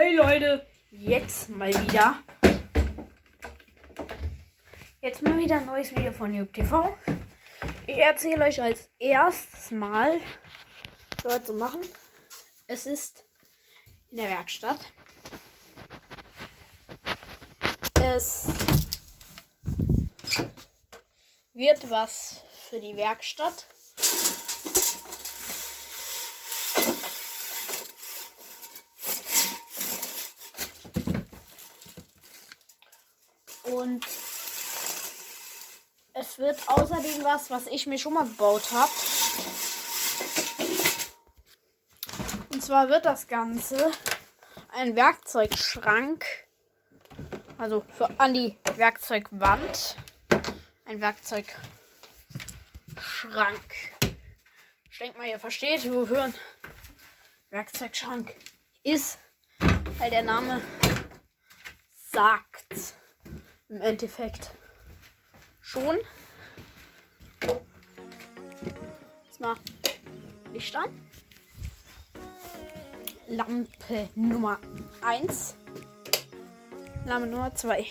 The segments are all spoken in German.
Hey Leute, jetzt mal wieder ein neues Video von Noob TV. Ich erzähle euch als erstes mal, was wir zu machen. Es ist in der Werkstatt. Es wird was für die Werkstatt. Und es wird außerdem was ich mir schon mal gebaut habe. Und zwar wird das Ganze ein Werkzeugschrank, also an die Werkzeugwand. Ein Werkzeugschrank. Ich denke mal, ihr versteht, wofür ein Werkzeugschrank ist, weil der Name sagt im Endeffekt schon. Jetzt mal Licht an. Lampe Nummer 1. Lampe Nummer 2.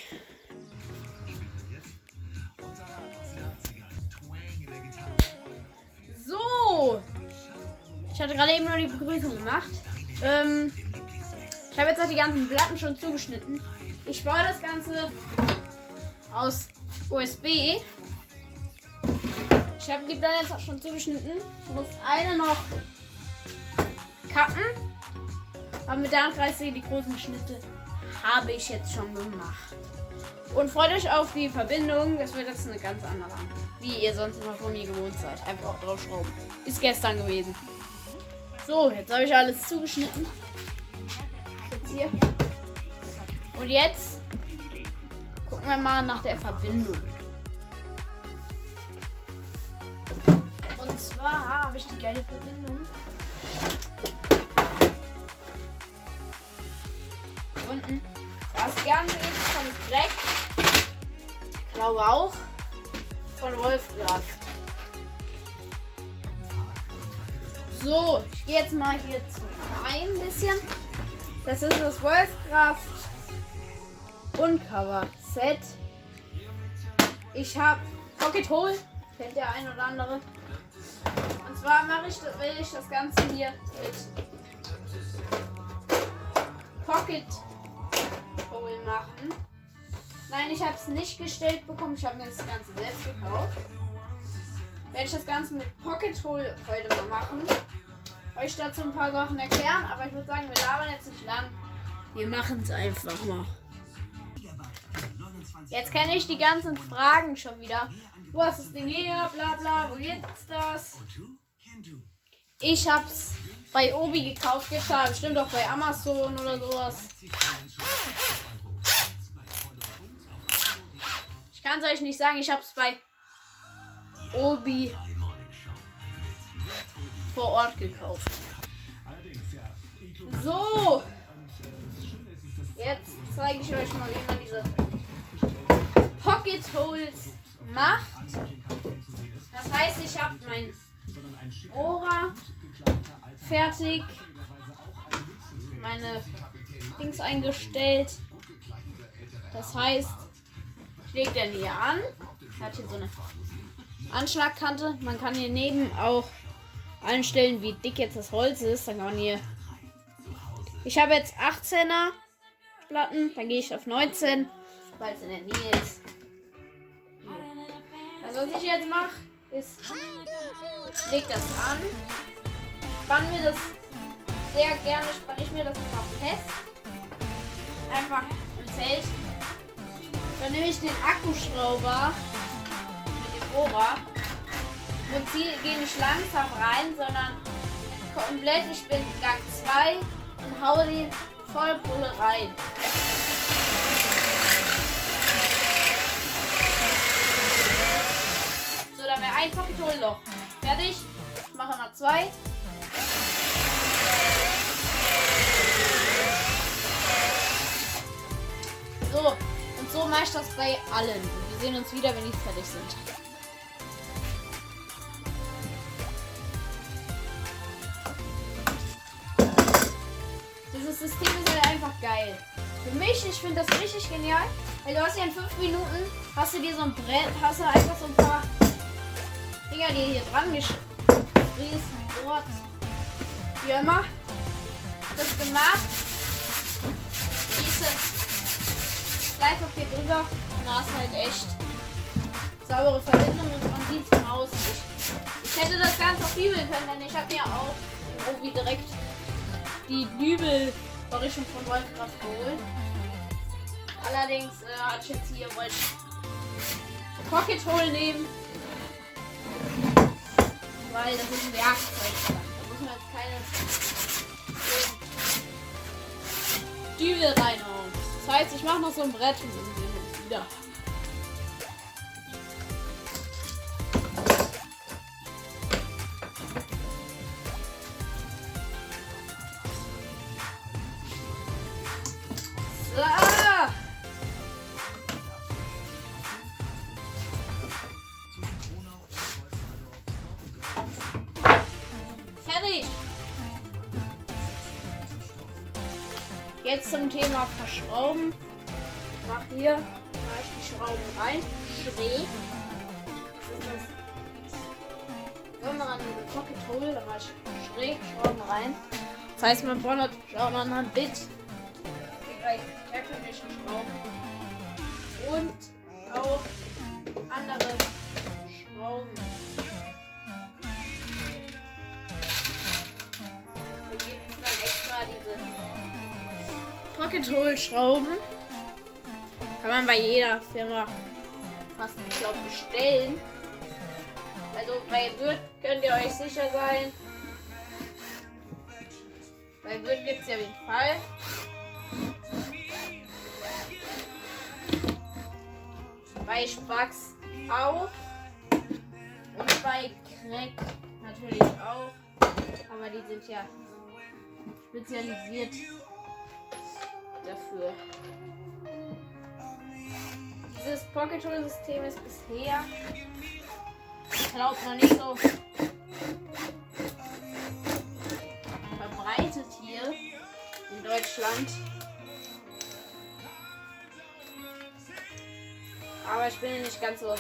So. Ich hatte gerade eben nur die Begrüßung gemacht. Ich habe jetzt auch die ganzen Platten schon zugeschnitten. Ich baue das Ganze aus USB. Ich habe die Platten jetzt auch schon zugeschnitten. Ich muss eine noch cutten. Aber mit der Handkreise die großen Schnitte habe ich jetzt schon gemacht. Und freut euch auf die Verbindung. Das wird jetzt eine ganz andere, wie ihr sonst immer von mir gewohnt seid. Einfach auch draufschrauben. Ist gestern gewesen. So, jetzt habe ich alles zugeschnitten. Jetzt hier. Und jetzt gucken wir mal nach der Verbindung. Und zwar habe ich die geile Verbindung. Unten. Das Ganze ist von Dreck. Ich glaube auch von Wolfkraft. So, ich gehe jetzt mal hier ein bisschen. Das ist das Wolfkraft Uncover Set. Ich habe Pocket Hole, kennt der ein oder andere. Und zwar will ich das Ganze hier mit Pocket Hole machen. Nein, ich habe es nicht gestellt bekommen. Ich habe mir das Ganze selbst gekauft. Werde ich das Ganze mit Pocket Hole heute mal machen. Euch dazu ein paar Sachen erklären, aber ich würde sagen, wir labern jetzt nicht lang. Wir machen es einfach mal. Jetzt kenne ich die ganzen Fragen schon wieder. Wo hast du das Ding her? Bla bla, wo gibt's das? Ich hab's bei Obi gekauft gestern, bestimmt auch bei Amazon oder sowas. Ich kann es euch nicht sagen, ich hab's bei Obi vor Ort gekauft. So, jetzt zeige ich euch mal, wie man diese Pocket Holes macht. Das heißt, ich habe mein Bohrer fertig, meine Dings eingestellt. Das heißt, ich lege den hier an. Hat hier so eine Anschlagkante. Man kann hier neben auch einstellen, wie dick jetzt das Holz ist. Dann kann man hier. Ich habe jetzt 18er Platten. Dann gehe ich auf 19, weil es in der Nähe ist. Also was ich jetzt mache, ist, ich lege das an, spanne mir das sehr gerne, spanne ich mir das einfach fest, einfach im Zelt. Dann nehme ich den Akkuschrauber mit dem Bohrer und gehe nicht langsam rein, sondern komplett, ich bin Gang 2 und haue den voll Pulle rein. So, dann wäre ein Pocket Hole Loch. Fertig. Ich mache mal 2. So, und so mache ich das bei allen. Wir sehen uns wieder, wenn die fertig sind. Das ist das System ist halt einfach geil. Für mich, ich finde das richtig genial. Weil du hast ja in 5 Minuten, hast du dir so ein Brett, hast du einfach so ein paar Dinger, die hier dran geschrieben, dort, wie immer, das gemacht. Diese Bleipapier drüber und da hast halt echt saubere Verbindung und man sieht es von außen nicht. Ich hätte das Ganze auch dübeln können, denn ich habe mir auch irgendwie direkt die Dübelvorrichtung von Wolfcraft geholt. Allerdings hatte ich jetzt hier wollte Pocket Hole nehmen, weil das ist ein Werkzeug. Da muss man jetzt keine Dübel reinhauen. Das heißt, ich mache noch so ein Brett und dann sehen wir uns wieder. Fertig! Jetzt zum Thema Verschrauben. Ich mache hier die Schrauben rein, schräg. Wenn man an diese Pocket Hole, da mache ich schräg Schrauben rein. Das heißt, man braucht man ein Bit. Herkömmlichen Schrauben. Und auch andere Schrauben. Da gibt es dann extra diese Pocket Hole Schrauben. Kann man bei jeder Firma fast, ich glaube, bestellen. Also bei Würth könnt ihr euch sicher sein. Bei Würth gibt es ja den Fall. Bei Spax auch. Und bei Crack natürlich auch. Aber die sind ja spezialisiert dafür. Dieses Pocket Hole System ist bisher, glaubt man, nicht so verbreitet hier in Deutschland. Aber ich bin nicht ganz so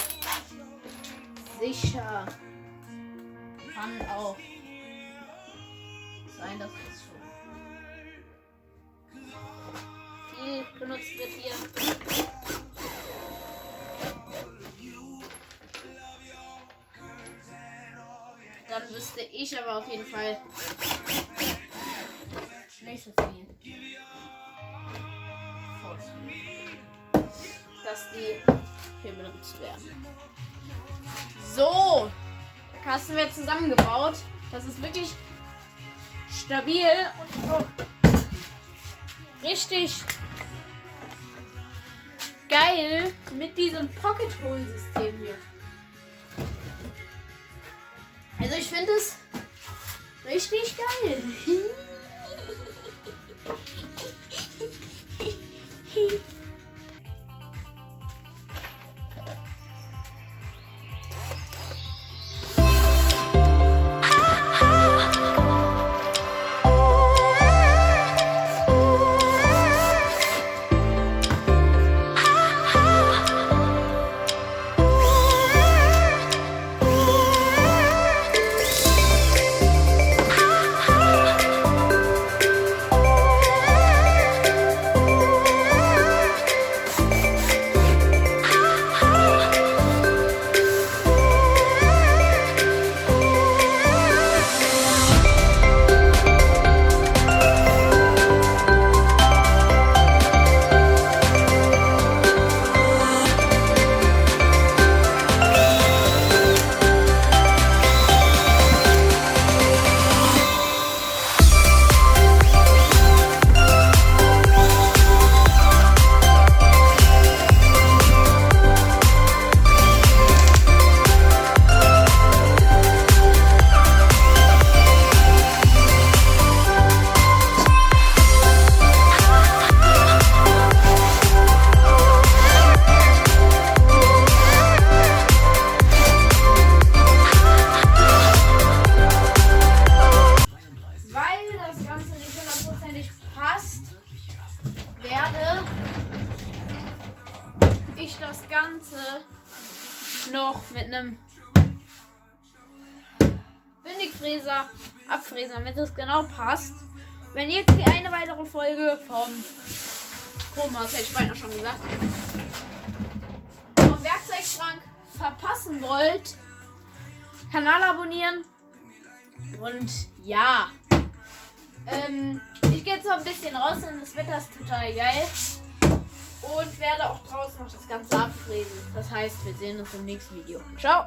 sicher. Kann auch sein, dass es schon viel benutzt wird hier. Dann wüsste ich aber auf jeden Fall nicht so viel. Dass die hier benutzt werden. So, der Kasten wird zusammengebaut. Das ist wirklich stabil und auch richtig geil mit diesem Pocket Hole System hier. Also ich finde es richtig geil. werde ich das Ganze noch mit einem Bündigfräser abfräsen, damit es genau passt. Wenn ihr jetzt eine weitere Folge vom Chromas, hätte ich beinahe schon gesagt, vom Werkzeugschrank verpassen wollt, Kanal abonnieren und ja, ich gehe jetzt noch ein bisschen raus, denn das Wetter ist total geil und werde auch draußen noch das Ganze abfräsen. Das heißt, wir sehen uns im nächsten Video. Ciao!